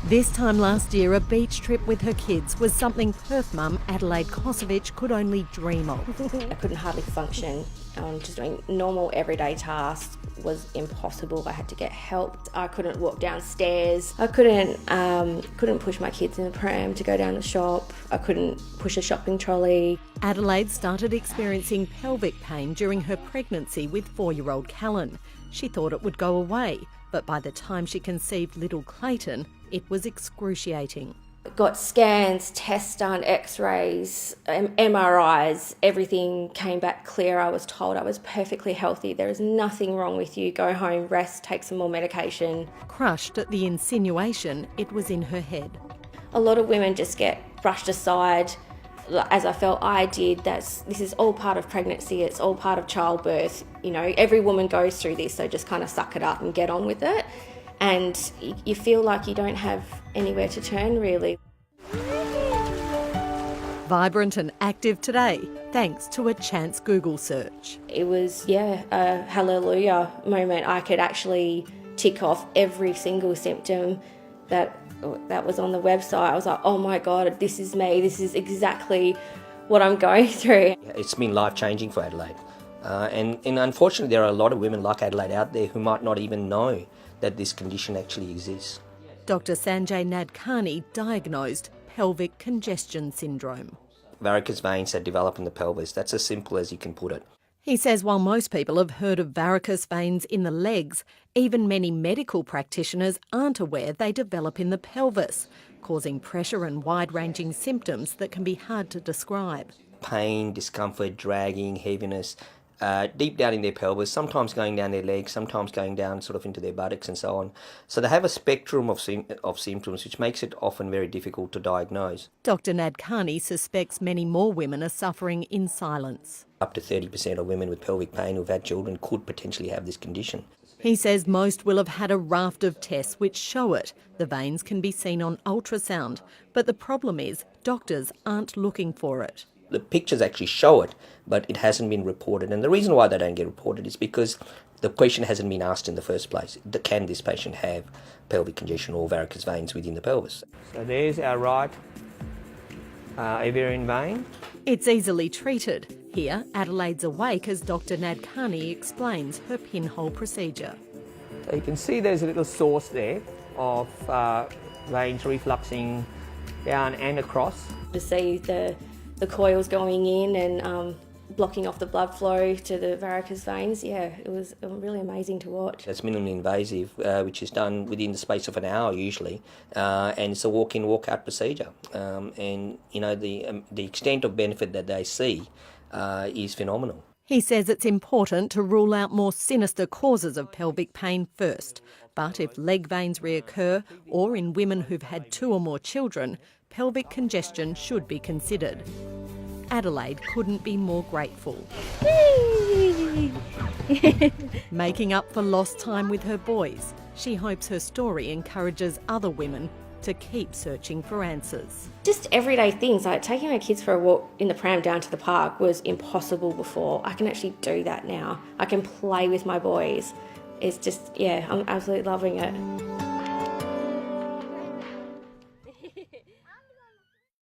This time last year, a beach trip with her kids was something Perth mum Adelaide Kosovich could only dream of. I couldn't hardly function. Just doing normal everyday tasks was impossible. I had to get help. I couldn't walk downstairs. I couldn't push my kids in the pram to go down the shop. I couldn't push a shopping trolley. Adelaide started experiencing pelvic pain during her pregnancy with 4-year-old Callan. She thought it would go away, but by the time she conceived little Clayton, it was excruciating. Got scans, tests done, x-rays, MRIs, everything came back clear. I was told I was perfectly healthy. There is nothing wrong with you. Go home, rest, take some more medication. Crushed at the insinuation it was in her head. A lot of women just get brushed aside, as I felt I did. This is all part of pregnancy. It's all part of childbirth. You know, every woman goes through this, so just kind of suck it up and get on with it. And you feel like you don't have anywhere to turn, really. Vibrant and active today, thanks to a chance Google search. It was, a hallelujah moment. I could actually tick off every single symptom that was on the website. I was like, oh my God, this is me. This is exactly what I'm going through. It's been life-changing for Adelaide. And unfortunately, there are a lot of women like Adelaide out there who might not even know that this condition actually exists. Dr. Sanjay Nadkarni diagnosed pelvic congestion syndrome. Varicose veins that develop in the pelvis. That's as simple as you can put it. He says while most people have heard of varicose veins in the legs, even many medical practitioners aren't aware they develop in the pelvis, causing pressure and wide-ranging symptoms that can be hard to describe. Pain, discomfort, dragging, heaviness, deep down in their pelvis, sometimes going down their legs, sometimes going down sort of into their buttocks and so on. So they have a spectrum of symptoms, which makes it often very difficult to diagnose. Dr. Nadkarni suspects many more women are suffering in silence. Up to 30% of women with pelvic pain who've had children could potentially have this condition. He says most will have had a raft of tests which show it. The veins can be seen on ultrasound, but the problem is doctors aren't looking for it. The pictures actually show it, but it hasn't been reported. And the reason why they don't get reported is because the question hasn't been asked in the first place. Can this patient have pelvic congestion or varicose veins within the pelvis? So there's our right aviary vein. It's easily treated. Here, Adelaide's awake as Dr. Nadkarni explains her pinhole procedure. So you can see there's a little source there of veins refluxing down and across. To see the coils going in and blocking off the blood flow to the varicose veins, it was really amazing to watch. It's minimally invasive, which is done within the space of an hour usually, and it's a walk-in, walk-out procedure. And you know the extent of benefit that they see is phenomenal. He says it's important to rule out more sinister causes of pelvic pain first. But if leg veins reoccur, or in women who've had 2 or more children, pelvic congestion should be considered. Adelaide couldn't be more grateful. Making up for lost time with her boys, she hopes her story encourages other women to keep searching for answers. Just everyday things like taking my kids for a walk in the pram down to the park was impossible before. I can actually do that now. I can play with my boys. It's just, I'm absolutely loving it.